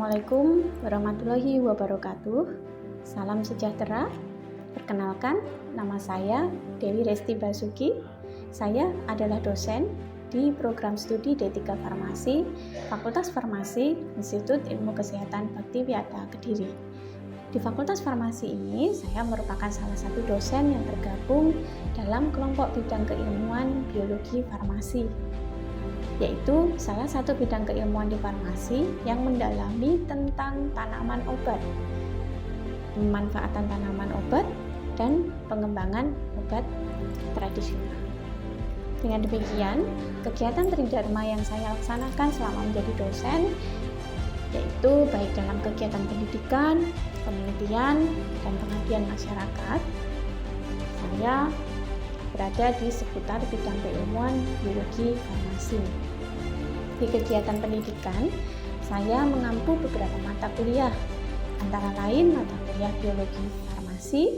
Assalamualaikum warahmatullahi wabarakatuh. Salam sejahtera. Perkenalkan, nama saya Dewi Resti Basuki. Saya adalah dosen di program studi D3 Farmasi, Fakultas Farmasi, Institut Ilmu Kesehatan Baktiwiyata Kediri. Di Fakultas Farmasi ini, saya merupakan salah satu dosen yang tergabung dalam kelompok bidang keilmuan biologi farmasi, yaitu salah satu bidang keilmuan di farmasi yang mendalami tentang tanaman obat, pemanfaatan tanaman obat, dan pengembangan obat tradisional. Dengan demikian, kegiatan tridharma yang saya laksanakan selama menjadi dosen, yaitu baik dalam kegiatan pendidikan, penelitian, dan pengabdian masyarakat, saya berada di seputar bidang keilmuan biologi farmasi. Di kegiatan pendidikan, saya mengampu beberapa mata kuliah, antara lain mata kuliah biologi farmasi,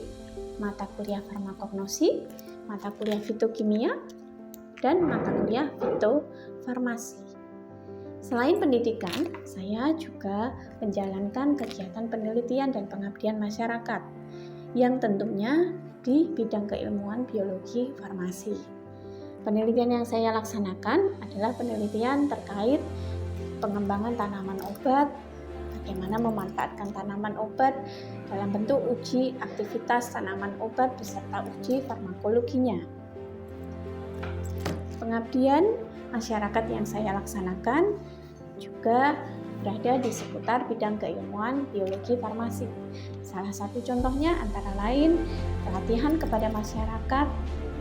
mata kuliah farmakognosi, mata kuliah fitokimia, dan mata kuliah fitofarmasi. Selain pendidikan, saya juga menjalankan kegiatan penelitian dan pengabdian masyarakat, yang tentunya di bidang keilmuan biologi farmasi. Penelitian yang saya laksanakan adalah penelitian terkait pengembangan tanaman obat, bagaimana memanfaatkan tanaman obat dalam bentuk uji aktivitas tanaman obat beserta uji farmakologinya. Pengabdian masyarakat yang saya laksanakan juga berada di seputar bidang keilmuan biologi farmasi. Salah satu contohnya antara lain pelatihan kepada masyarakat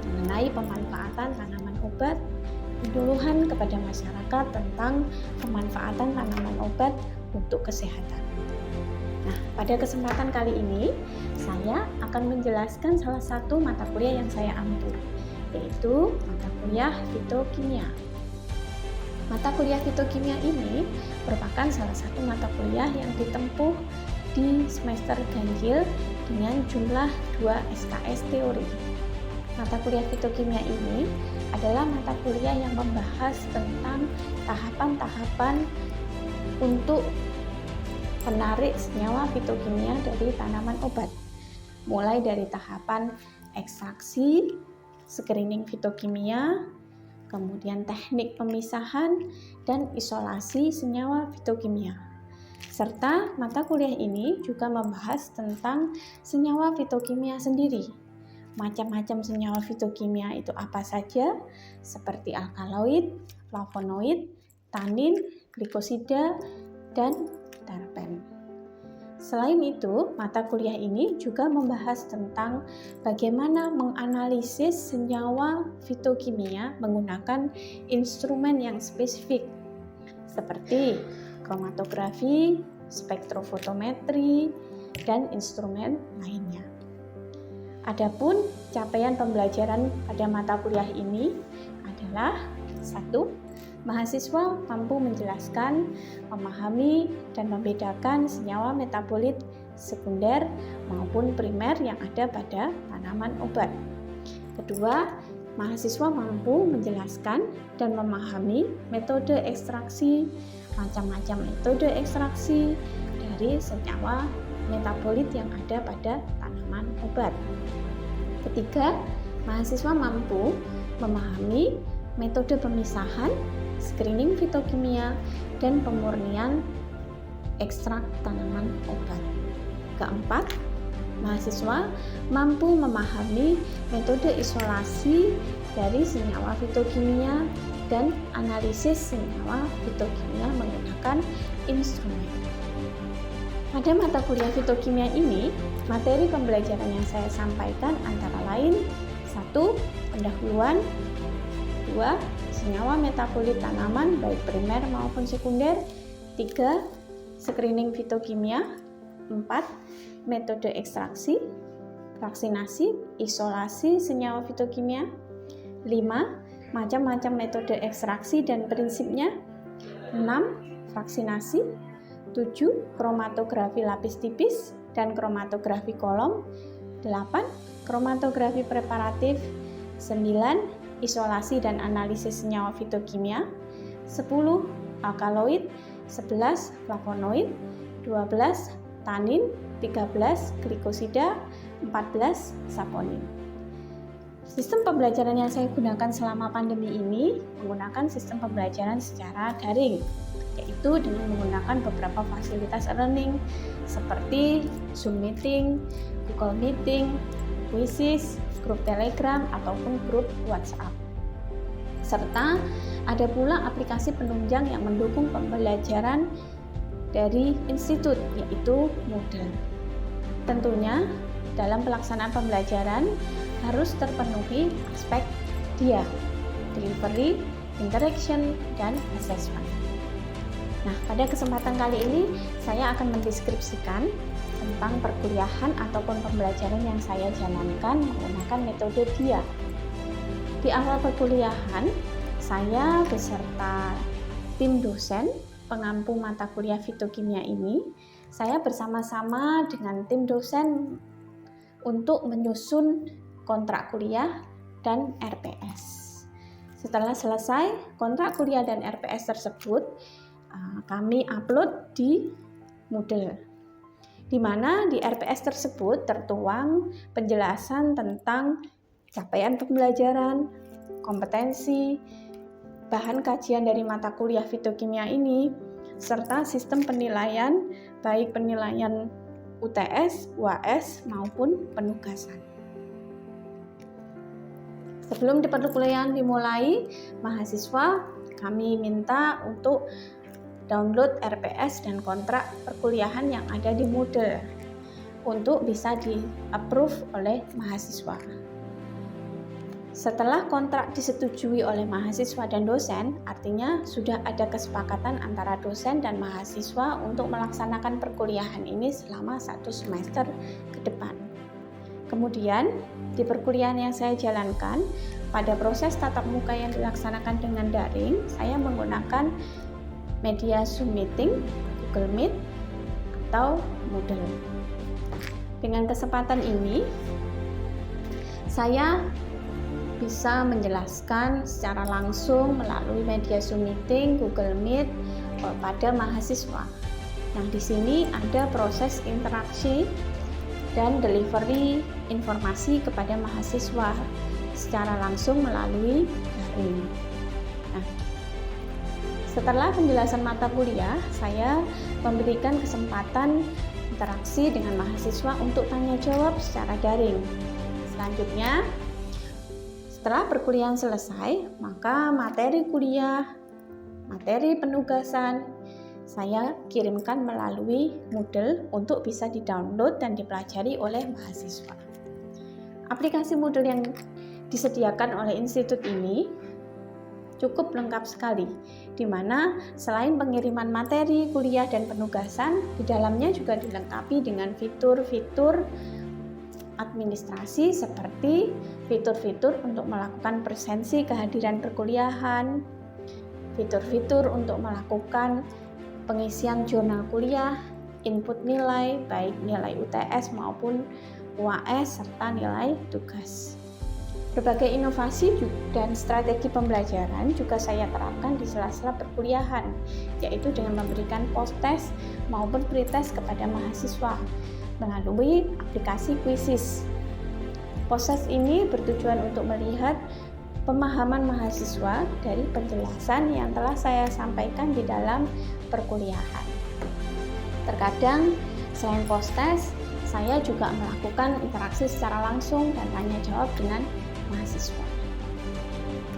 mengenai pemanfaatan tanaman obat, penyuluhan kepada masyarakat tentang pemanfaatan tanaman obat untuk kesehatan. Nah, pada kesempatan kali ini saya akan menjelaskan salah satu mata kuliah yang saya ampu, yaitu mata kuliah fitokimia. Mata kuliah fitokimia ini merupakan salah satu mata kuliah yang ditempuh di semester ganjil dengan jumlah 2 SKS teori. Mata kuliah fitokimia ini adalah mata kuliah yang membahas tentang tahapan-tahapan untuk penarik senyawa fitokimia dari tanaman obat, mulai dari tahapan ekstraksi, screening fitokimia, kemudian teknik pemisahan dan isolasi senyawa fitokimia. Serta mata kuliah ini juga membahas tentang senyawa fitokimia sendiri. Macam-macam senyawa fitokimia itu apa saja, seperti alkaloid, flavonoid, tanin, glikosida, dan terpen. Selain itu, mata kuliah ini juga membahas tentang bagaimana menganalisis senyawa fitokimia menggunakan instrumen yang spesifik, seperti kromatografi, spektrofotometri, dan instrumen lainnya. Adapun capaian pembelajaran pada mata kuliah ini adalah 1. Mahasiswa mampu menjelaskan, memahami, dan membedakan senyawa metabolit sekunder maupun primer yang ada pada tanaman obat. Kedua, mahasiswa mampu menjelaskan dan memahami metode ekstraksi, macam-macam metode ekstraksi dari senyawa metabolit yang ada pada tanaman obat. Ketiga, mahasiswa mampu memahami metode pemisahan, screening fitokimia, dan pemurnian ekstrak tanaman obat. Keempat, mahasiswa mampu memahami metode isolasi dari senyawa fitokimia dan analisis senyawa fitokimia menggunakan instrumen. Pada mata kuliah fitokimia ini, materi pembelajaran yang saya sampaikan antara lain 1. Pendahuluan, 2. Senyawa metabolit tanaman baik primer maupun sekunder, 3. Screening fitokimia, 4. Metode ekstraksi, vaksinasi, isolasi senyawa fitokimia, 5. Macam-macam metode ekstraksi dan prinsipnya, 6. Vaksinasi, 7. Kromatografi lapis tipis dan kromatografi kolom, 8. Kromatografi preparatif, 9. Isolasi dan analisis senyawa fitokimia, 10. Alkaloid, 11 flavonoid, 12 tanin, 13 glikosida, 14 saponin. Sistem pembelajaran yang saya gunakan selama pandemi ini menggunakan sistem pembelajaran secara daring, yaitu dengan menggunakan beberapa fasilitas e-learning seperti Zoom Meeting, Google Meeting, Quizzes, grup Telegram, ataupun grup WhatsApp. Serta ada pula aplikasi penunjang yang mendukung pembelajaran dari institut, yaitu Moodle. Tentunya dalam pelaksanaan pembelajaran harus terpenuhi aspek dia, delivery, interaction, dan assessment. Nah, pada kesempatan kali ini saya akan mendeskripsikan tentang perkuliahan ataupun pembelajaran yang saya jalankan menggunakan metode dia. Di awal perkuliahan, saya beserta tim dosen pengampu mata kuliah fitokimia ini, saya bersama-sama dengan tim dosen untuk menyusun kontrak kuliah dan RPS. Setelah selesai kontrak kuliah dan RPS tersebut, kami upload di Moodle, di mana di RPS tersebut tertuang penjelasan tentang capaian pembelajaran, kompetensi, bahan kajian dari mata kuliah fitokimia ini, serta sistem penilaian, baik penilaian UTS, UAS, maupun penugasan. Sebelum perkuliahan dimulai, mahasiswa kami minta untuk download RPS dan kontrak perkuliahan yang ada di Moodle untuk bisa di-approve oleh mahasiswa. Setelah kontrak disetujui oleh mahasiswa dan dosen, artinya sudah ada kesepakatan antara dosen dan mahasiswa untuk melaksanakan perkuliahan ini selama 1 semester ke depan. Kemudian, di perkuliahan yang saya jalankan, pada proses tatap muka yang dilaksanakan dengan daring, saya menggunakan media Zoom Meeting, Google Meet, atau Moodle. Dengan kesempatan ini, saya bisa menjelaskan secara langsung melalui media Zoom Meeting, Google Meet pada mahasiswa. Nah, di sini ada proses interaksi dan delivery informasi kepada mahasiswa secara langsung melalui daring. Nah, setelah penjelasan mata kuliah, saya memberikan kesempatan interaksi dengan mahasiswa untuk tanya jawab secara daring. Selanjutnya, setelah perkuliahan selesai, maka materi kuliah, materi penugasan, saya kirimkan melalui Moodle untuk bisa di-download dan dipelajari oleh mahasiswa. Aplikasi Moodle yang disediakan oleh institut ini cukup lengkap sekali, di mana selain pengiriman materi, kuliah, dan penugasan, di dalamnya juga dilengkapi dengan fitur-fitur administrasi seperti fitur-fitur untuk melakukan presensi kehadiran perkuliahan, fitur-fitur untuk melakukan pengisian jurnal kuliah, input nilai, baik nilai UTS maupun UAS, serta nilai tugas. Berbagai inovasi dan strategi pembelajaran juga saya terapkan di sela-sela perkuliahan, yaitu dengan memberikan post-test maupun pre-test kepada mahasiswa melalui aplikasi Quizzes. Proses ini bertujuan untuk melihat pemahaman mahasiswa dari penjelasan yang telah saya sampaikan di dalam perkuliahan. Terkadang, selain post-test, saya juga melakukan interaksi secara langsung dan tanya jawab dengan mahasiswa.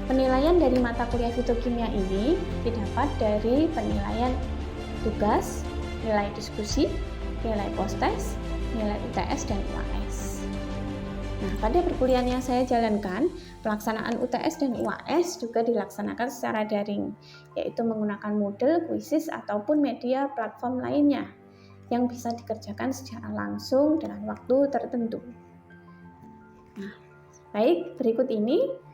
Penilaian dari mata kuliah fitokimia ini didapat dari penilaian tugas, nilai diskusi, nilai post-test, nilai UTS, dan UAS. Nah, pada perkuliahan yang saya jalankan, pelaksanaan UTS dan UAS juga dilaksanakan secara daring, yaitu menggunakan Moodle, Quizzes, ataupun media platform lainnya yang bisa dikerjakan secara langsung dengan waktu tertentu. Nah, baik, berikut ini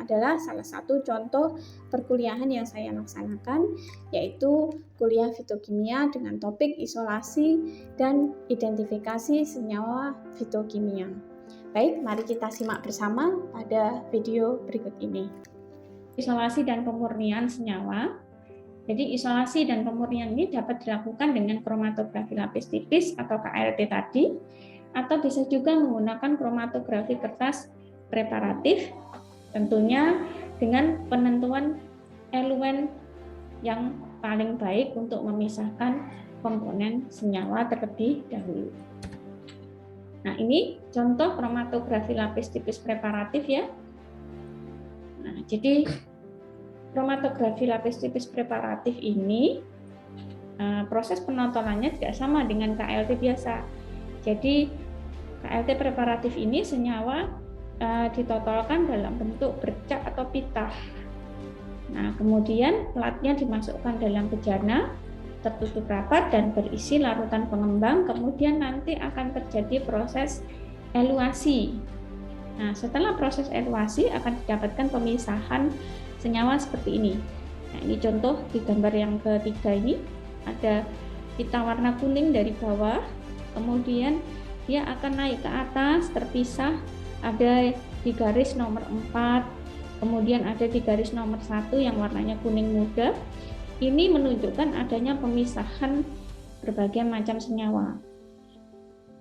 adalah salah satu contoh perkuliahan yang saya laksanakan, yaitu kuliah fitokimia dengan topik isolasi dan identifikasi senyawa fitokimia. Baik, mari kita simak bersama pada video berikut ini. Isolasi dan pemurnian senyawa. Jadi isolasi dan pemurnian ini dapat dilakukan dengan kromatografi lapis tipis atau KLT tadi, atau bisa juga menggunakan kromatografi kertas preparatif, tentunya dengan penentuan eluen yang paling baik untuk memisahkan komponen senyawa terlebih dahulu. Nah, ini contoh kromatografi lapis tipis preparatif ya. Nah, jadi kromatografi lapis tipis preparatif ini proses penotolannya tidak sama dengan KLT biasa. Jadi KLT preparatif ini senyawa ditotolkan dalam bentuk bercak atau pitah. Nah, kemudian pelatnya dimasukkan dalam bejana tertutup rapat dan berisi larutan pengembang, kemudian nanti akan terjadi proses eluasi. Nah, setelah proses eluasi akan didapatkan pemisahan senyawa seperti ini. Nah, ini contoh di gambar yang ketiga ini, ada pita warna kuning dari bawah, kemudian dia akan naik ke atas, terpisah, ada di garis nomor 4, kemudian ada di garis nomor 1 yang warnanya kuning muda. Ini menunjukkan adanya pemisahan berbagai macam senyawa.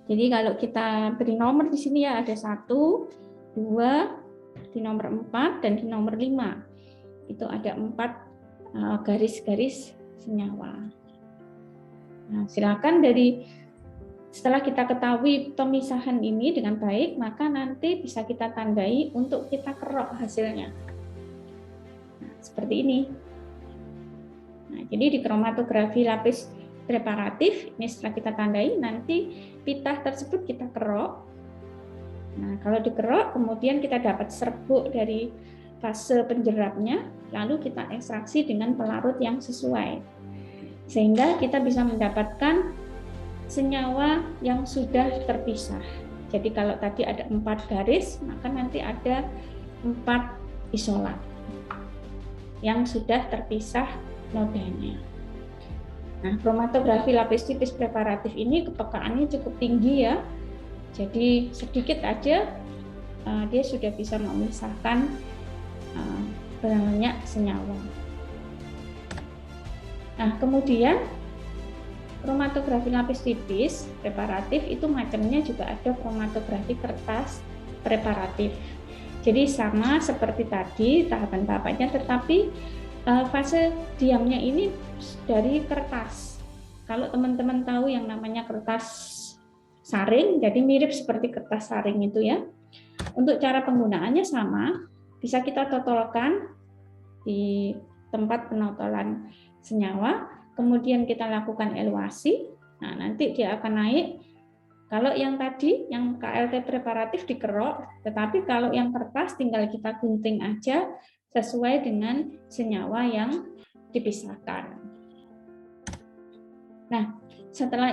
Jadi kalau kita beri nomor di sini ya, ada 1, 2, di nomor 4, dan di nomor 5. Itu ada 4 garis-garis senyawa. Nah, silakan setelah kita ketahui pemisahan ini dengan baik, maka nanti bisa kita tandai untuk kita kerok hasilnya. Nah, seperti ini. Nah, jadi di kromatografi lapis preparatif, ini setelah kita tandai, nanti pitah tersebut kita kerok. Nah, kalau dikerok, kemudian kita dapat serbuk dari fase penjerapnya, lalu kita ekstraksi dengan pelarut yang sesuai. Sehingga kita bisa mendapatkan senyawa yang sudah terpisah. Jadi kalau tadi ada 4 garis, maka nanti ada 4 isolat yang sudah terpisah nodanya. Nah, kromatografi lapis tipis preparatif ini kepekaannya cukup tinggi ya. Jadi sedikit aja dia sudah bisa memisahkan banyak senyawa. Nah, kemudian kromatografi lapis tipis preparatif itu macamnya juga ada kromatografi kertas preparatif. Jadi sama seperti tadi tahapan-tahapannya, tetapi fase diamnya ini dari kertas. Kalau teman-teman tahu yang namanya kertas saring, jadi mirip seperti kertas saring itu ya. Untuk cara penggunaannya sama, bisa kita totolkan di tempat penotolan senyawa, kemudian kita lakukan eluasi. Nah, nanti dia akan naik. Kalau yang tadi, yang KLT preparatif dikerok, tetapi kalau yang kertas tinggal kita gunting aja sesuai dengan senyawa yang dipisahkan. Nah, setelah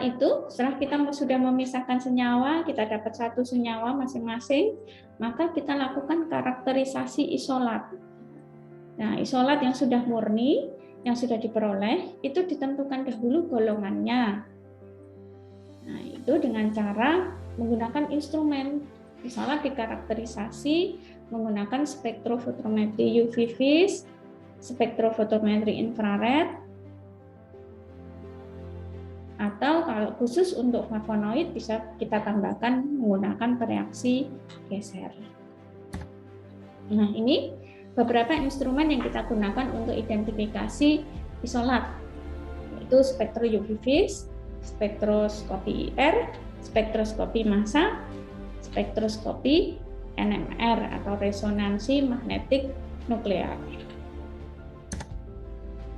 kita sudah memisahkan senyawa, kita dapat 1 senyawa masing-masing, maka kita lakukan karakterisasi isolat. Nah, isolat yang sudah murni, yang sudah diperoleh, itu ditentukan dahulu golongannya. Nah, itu dengan cara menggunakan instrumen. Isolat dikarakterisasi menggunakan spektrofotometri UV vis, spektrofotometri infrared, atau kalau khusus untuk flavonoid bisa kita tambahkan menggunakan reaksi geser. Nah, ini beberapa instrumen yang kita gunakan untuk identifikasi isolat, yaitu spektro UV vis, spektroskopi IR, spektroskopi massa, spektroskopi NMR atau resonansi magnetik nuklear.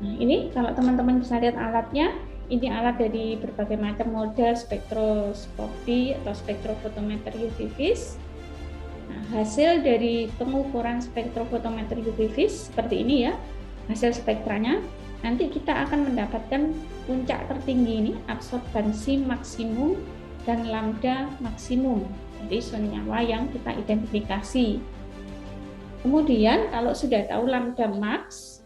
Nah, ini kalau teman-teman bisa lihat alatnya, ini alat dari berbagai macam model spektroskopi atau spektrofotometer UV vis. Nah, hasil dari pengukuran spektrofotometer UV vis seperti ini ya, hasil spektranya. Nanti kita akan mendapatkan puncak tertinggi ini, absorbansi maksimum dan lambda maksimum dari senyawa yang kita identifikasi. Kemudian kalau sudah tahu lambda max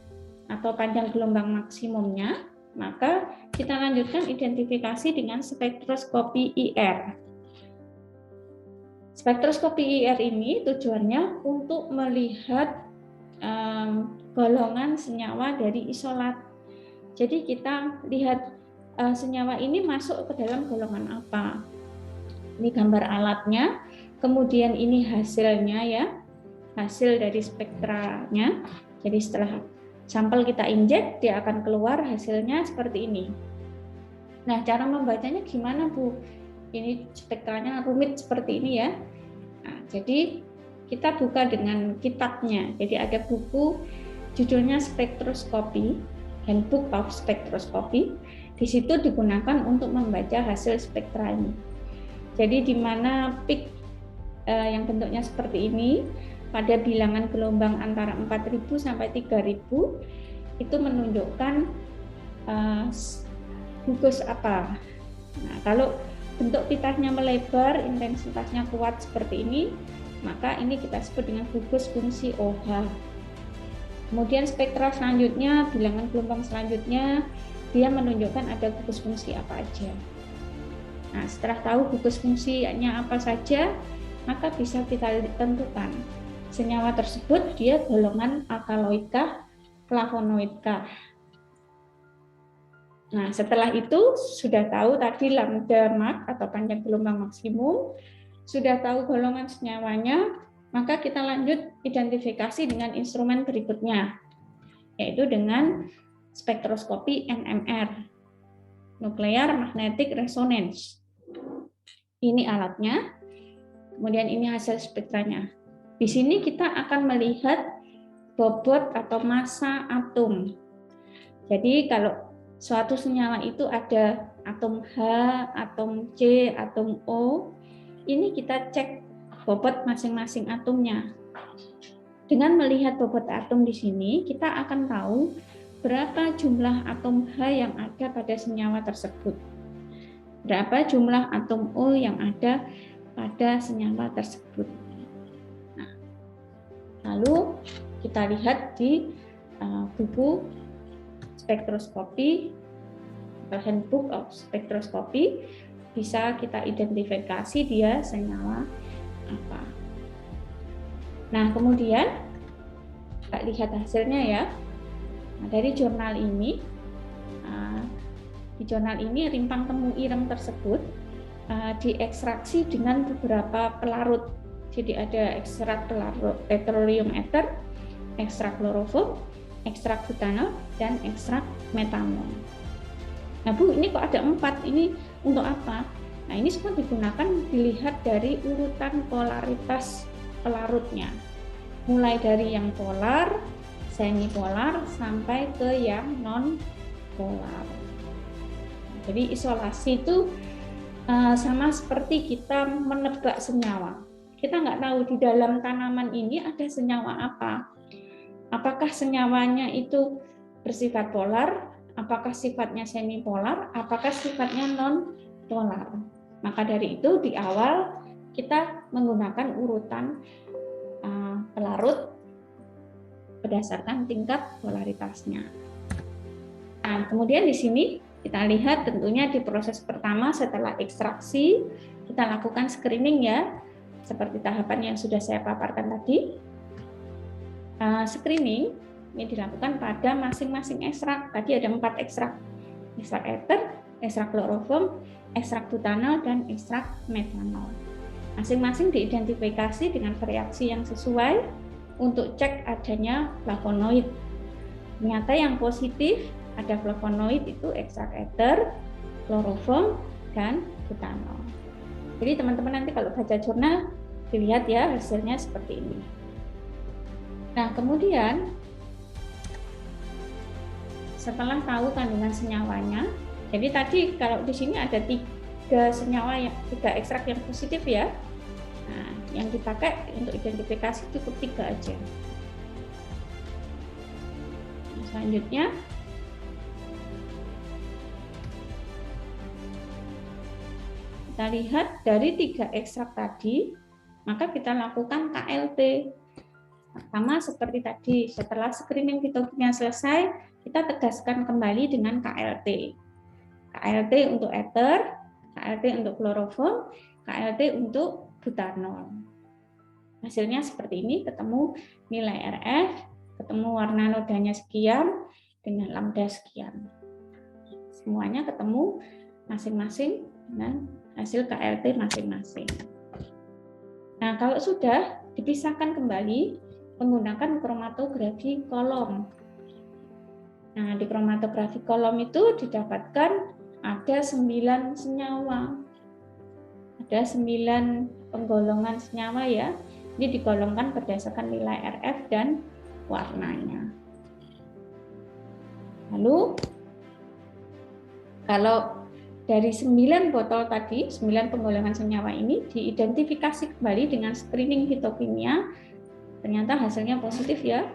atau panjang gelombang maksimumnya, maka kita lanjutkan identifikasi dengan spektroskopi IR. Spektroskopi IR ini tujuannya untuk melihat golongan senyawa dari isolat. Jadi kita lihat senyawa ini masuk ke dalam golongan apa. Ini gambar alatnya, kemudian ini hasilnya ya, hasil dari spektranya. Jadi setelah sampel kita injek, dia akan keluar hasilnya seperti ini. Nah, cara membacanya gimana, Bu? Ini spektranya rumit seperti ini ya. Nah, jadi kita buka dengan kitabnya. Jadi ada buku judulnya Spektroskopi, Handbook of Spectroscopy. Di situ digunakan untuk membaca hasil spektra ini. Jadi di mana peak yang bentuknya seperti ini pada bilangan gelombang antara 4.000 sampai 3.000 itu menunjukkan gugus apa. Nah, kalau bentuk pitahnya melebar, intensitasnya kuat seperti ini, maka ini kita sebut dengan gugus fungsi OH. Kemudian spektra selanjutnya, bilangan gelombang selanjutnya, dia menunjukkan ada gugus fungsi apa aja. Nah, setelah tahu gugus fungsinya apa saja, maka bisa kita tentukan senyawa tersebut dia golongan alkaloidkah, flavonoidkah. Nah, setelah itu sudah tahu tadi lambda mak atau panjang gelombang maksimum, sudah tahu golongan senyawanya, maka kita lanjut identifikasi dengan instrumen berikutnya, yaitu dengan spektroskopi NMR, Nuclear Magnetic Resonance. Ini alatnya, kemudian ini hasil spektranya. Di sini kita akan melihat bobot atau massa atom. Jadi kalau suatu senyawa itu ada atom H, atom C, atom O, ini kita cek bobot masing-masing atomnya. Dengan melihat bobot atom di sini, kita akan tahu berapa jumlah atom H yang ada pada senyawa tersebut. Berapa jumlah atom O yang ada pada senyawa tersebut. Nah, lalu kita lihat di buku spektroskopi atau Handbook of Spectroscopy, bisa kita identifikasi dia senyawa apa. Nah, kemudian kita lihat hasilnya ya. Nah, dari jurnal ini, di jurnal ini rimpang temu ireng tersebut diekstraksi dengan beberapa pelarut. Jadi ada ekstrak petroleum ether, ekstrak kloroform, ekstrak butanol, dan ekstrak metanol. Nah, Bu, ini kok ada 4, ini untuk apa? Nah, ini semua digunakan dilihat dari urutan polaritas pelarutnya. Mulai dari yang polar, semipolar, sampai ke yang non-polar. Jadi isolasi itu sama seperti kita menebak senyawa. Kita nggak tahu di dalam tanaman ini ada senyawa apa. Apakah senyawanya itu bersifat polar, apakah sifatnya semipolar, apakah sifatnya non-polar. Maka dari itu di awal kita menggunakan urutan pelarut berdasarkan tingkat polaritasnya. Nah, kemudian di sini kita lihat tentunya di proses pertama setelah ekstraksi kita lakukan screening ya, seperti tahapan yang sudah saya paparkan tadi. Screening ini dilakukan pada masing-masing ekstrak. Tadi ada 4 ekstrak. Ekstrak ether, ekstrak kloroform, ekstrak butanol, dan ekstrak metanol. Masing-masing diidentifikasi dengan reaksi yang sesuai untuk cek adanya flavonoid. Ternyata yang positif ada flavonoid itu ekstrak ether, kloroform, dan butanol. Jadi teman-teman nanti kalau baca jurnal dilihat ya hasilnya seperti ini. Nah, kemudian setelah tahu kandungan senyawanya, jadi tadi kalau di sini ada 3 senyawa, 3 ekstrak yang positif ya. Nah, yang dipakai untuk identifikasi cukup 3 aja. Nah, selanjutnya kita lihat dari 3 ekstrak tadi, maka kita lakukan KLT. Sama seperti tadi, setelah screening fitokimia selesai, kita tegaskan kembali dengan KLT. KLT untuk ether, KLT untuk kloroform, KLT untuk butanol. Hasilnya seperti ini, ketemu nilai RF, ketemu warna nodanya sekian, dengan lambda sekian. Semuanya ketemu masing-masing dengan hasil KLT masing-masing. Nah, kalau sudah dipisahkan kembali menggunakan kromatografi kolom. Nah, di kromatografi kolom itu didapatkan ada 9 senyawa. Ada 9 penggolongan senyawa ya. Ini digolongkan berdasarkan nilai RF dan warnanya. Lalu kalau dari 9 botol tadi, 9 penggolongan senyawa ini diidentifikasi kembali dengan screening fitokimia, ternyata hasilnya positif ya.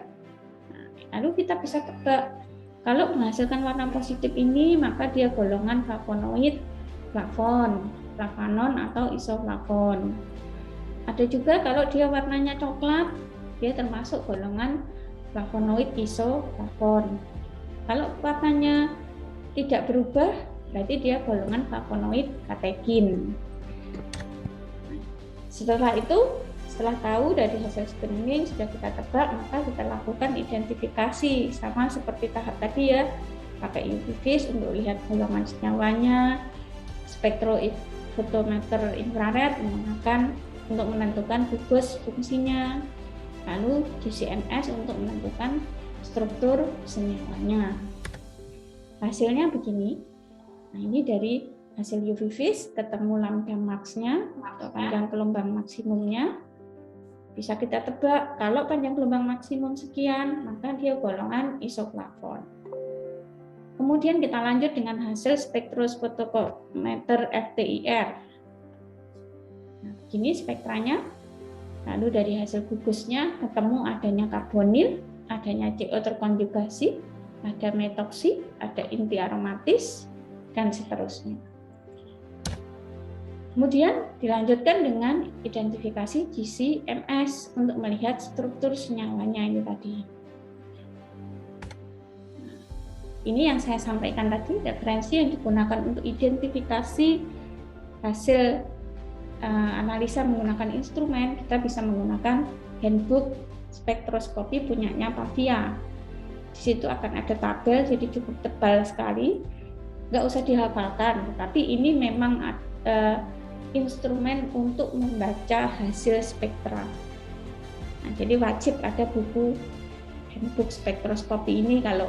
Nah, lalu kita bisa tebak, kalau menghasilkan warna positif ini maka dia golongan flavonoid, flavon, flavanon atau isoflavon. Ada juga kalau dia warnanya coklat, dia termasuk golongan flavonoid isoflavon. Kalau warnanya tidak berubah, berarti dia golongan flavonoid katekin. Setelah itu, setelah tahu dari hasil screening sudah kita tebak, maka kita lakukan identifikasi sama seperti tahap tadi ya, pakai UV-vis untuk lihat golongan senyawanya, spektrofotometer infrared menggunakan untuk menentukan gugus fungsinya, lalu GC-MS untuk menentukan struktur senyawanya. Hasilnya begini. Nah, ini dari hasil UV-vis ketemu lambda max-nya atau panjang gelombang maksimumnya. Bisa kita tebak kalau panjang gelombang maksimum sekian, maka dia golongan isoflavon. Kemudian kita lanjut dengan hasil spektrofotometer FTIR. Nah, begini spektranya. Lalu dari hasil gugusnya ketemu adanya karbonil, adanya CO terkonjugasi, ada metoksi, ada inti aromatis, dan seterusnya. Kemudian dilanjutkan dengan identifikasi GC-MS untuk melihat struktur senyawanya ini tadi. Ini yang saya sampaikan tadi, referensi yang digunakan untuk identifikasi hasil analisa menggunakan instrumen. Kita bisa menggunakan handbook spektroskopi punyanya Pavia. Di situ akan ada tabel, jadi cukup tebal sekali, nggak usah dihafalkan, tetapi ini memang instrumen untuk membaca hasil spektra. Nah, jadi wajib ada buku handbook spektroskopi ini kalau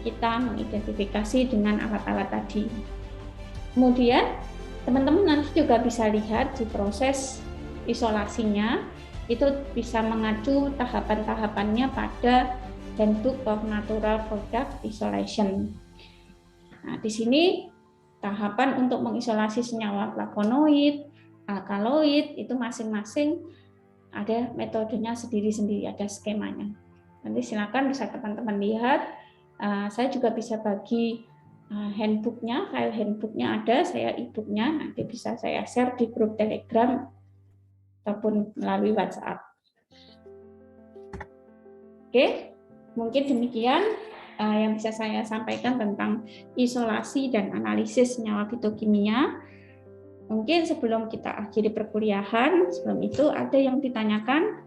kita mengidentifikasi dengan alat-alat tadi. Kemudian teman-teman nanti juga bisa lihat di proses isolasinya, itu bisa mengacu tahapan-tahapannya pada Handbook of Natural Product Isolation. Nah, di sini tahapan untuk mengisolasi senyawa flavonoid, alkaloid itu masing-masing ada metodenya sendiri-sendiri, ada skemanya. Nanti silakan bisa teman-teman lihat. Saya juga bisa bagi handbooknya, file handbooknya ada, saya e-booknya nanti bisa saya share di grup Telegram ataupun melalui WhatsApp. Oke, mungkin demikian yang bisa saya sampaikan tentang isolasi dan analisis senyawa fitokimia. Mungkin sebelum kita akhiri perkuliahan, sebelum itu ada yang ditanyakan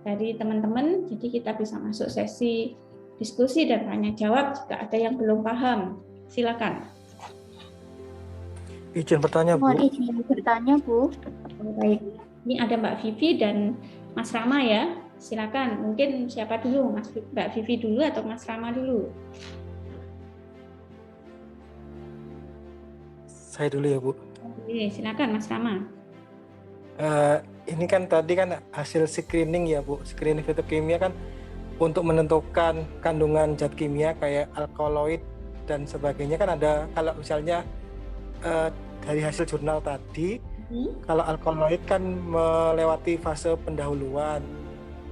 dari teman-teman, jadi kita bisa masuk sesi diskusi dan tanya jawab jika ada yang belum paham. Silakan. Izin bertanya, Bu. Mohon izin bertanya, Bu. Baik, ini ada Mbak Vivi dan Mas Rama ya. Silakan. Mungkin siapa dulu, Mbak Vivi dulu atau Mas Rama dulu? Saya dulu ya, Bu. Oke, silakan Mas Rama. Ini kan tadi kan hasil screening ya, Bu. Screening fitokimia kan untuk menentukan kandungan zat kimia kayak alkaloid dan sebagainya kan ada. Kalau misalnya dari hasil jurnal tadi, kalau alkaloid kan melewati fase pendahuluan,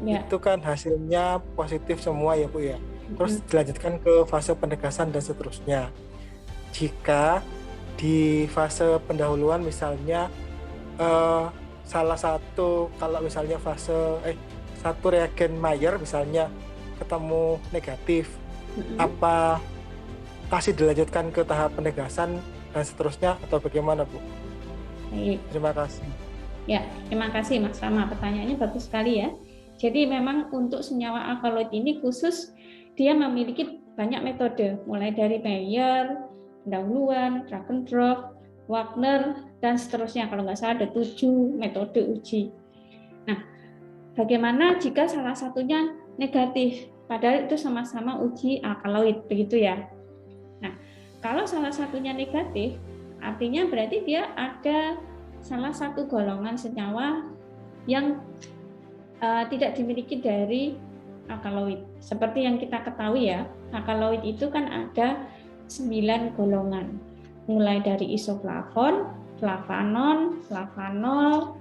itu kan hasilnya positif semua ya, Bu ya. Terus dilanjutkan ke fase penegasan dan seterusnya. Jika di fase pendahuluan misalnya salah satu, kalau misalnya fase satu reagen Mayer misalnya ketemu negatif, apa masih dilanjutkan ke tahap penegasan dan seterusnya atau bagaimana, Bu? Baik. Terima kasih. Ya, terima kasih Mas Rama. Pertanyaannya bagus sekali ya. Jadi memang untuk senyawa alkaloid ini khusus dia memiliki banyak metode, mulai dari Mayer, pendahuluan, drag and drop, Wagner, dan seterusnya. Kalau nggak salah ada 7 metode uji. Nah, bagaimana jika salah satunya negatif? Padahal itu sama-sama uji alkaloid, begitu ya. Nah, kalau salah satunya negatif, artinya berarti dia ada salah satu golongan senyawa yang tidak dimiliki dari alkaloid. Seperti yang kita ketahui ya, alkaloid itu kan ada 9 golongan. Mulai dari isoflavon, flavanon, flavanol,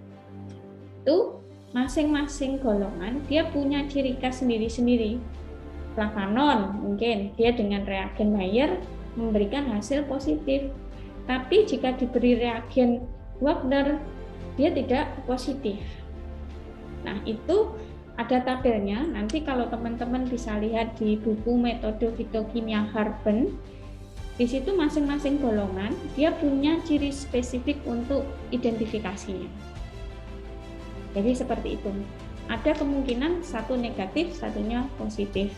itu masing-masing golongan dia punya ciri khas sendiri-sendiri. Flavanon mungkin dia dengan reagen Mayer memberikan hasil positif. Tapi jika diberi reagen Wagner, dia tidak positif. Nah, itu ada tabelnya. Nanti kalau teman-teman bisa lihat di buku metode fitokimia Harben, di situ masing-masing golongan dia punya ciri spesifik untuk identifikasinya. Jadi seperti itu. Ada kemungkinan satu negatif, satunya positif.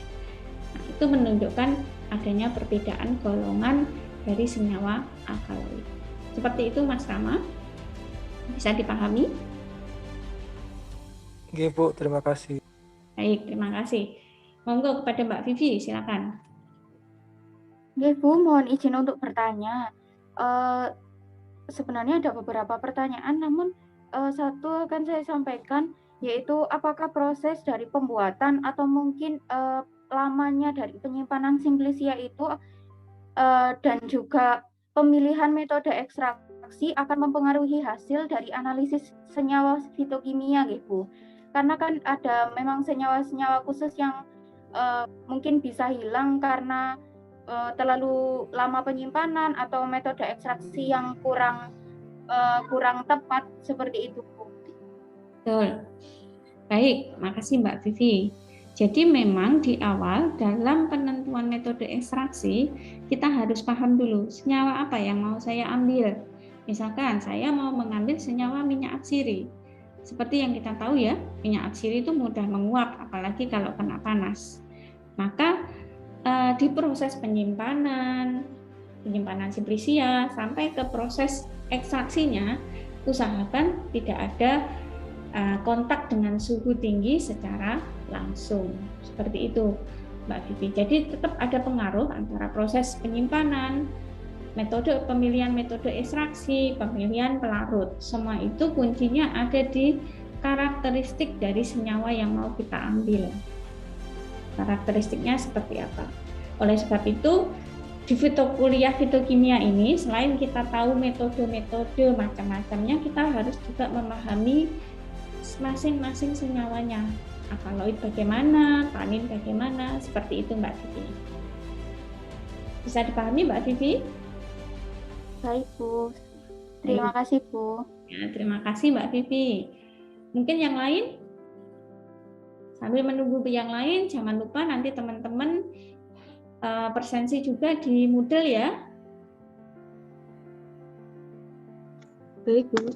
Nah, itu menunjukkan adanya perbedaan golongan dari senyawa alkaloid. Seperti itu Mas Rama. Bisa dipahami? Oke Bu, terima kasih. Baik, terima kasih. Monggo kepada Mbak Vivi, silakan. Oke Bu, mohon izin untuk bertanya. Sebenarnya ada beberapa pertanyaan, namun satu akan saya sampaikan, yaitu apakah proses dari pembuatan atau mungkin lamanya dari penyimpanan Simplicia itu dan juga pemilihan metode ekstraksi akan mempengaruhi hasil dari analisis senyawa fitokimia gitu Bu. Karena kan ada memang senyawa-senyawa khusus yang mungkin bisa hilang karena terlalu lama penyimpanan atau metode ekstraksi yang kurang tepat seperti itu Bu. Betul. Baik, makasih Mbak Vivi. Jadi memang di awal dalam penentuan metode ekstraksi kita harus paham dulu senyawa apa yang mau saya ambil. Misalkan saya mau mengambil senyawa minyak atsiri. Seperti yang kita tahu ya, minyak atsiri itu mudah menguap apalagi kalau kena panas. Maka di proses penyimpanan Simplicia sampai ke proses ekstraksinya, usahakan tidak ada kontak dengan suhu tinggi secara langsung. Seperti itu Mbak Vivi. Jadi tetap ada pengaruh antara proses penyimpanan, pemilihan metode ekstraksi, pemilihan pelarut. Semua itu kuncinya ada di karakteristik dari senyawa yang mau kita ambil. Karakteristiknya seperti apa. Oleh sebab itu, di kuliah fitokimia ini, selain kita tahu metode-metode macam-macamnya, kita harus juga memahami masing-masing senyawanya. Alkaloid bagaimana, tanin bagaimana, seperti itu Mbak Vivi. Bisa dipahami Mbak Vivi? Baik Bu, terima kasih Bu. Ya, terima kasih Mbak Vivi. Mungkin yang lain? Sambil menunggu yang lain, jangan lupa nanti teman-teman presensi juga di Moodle ya. Baik Bu.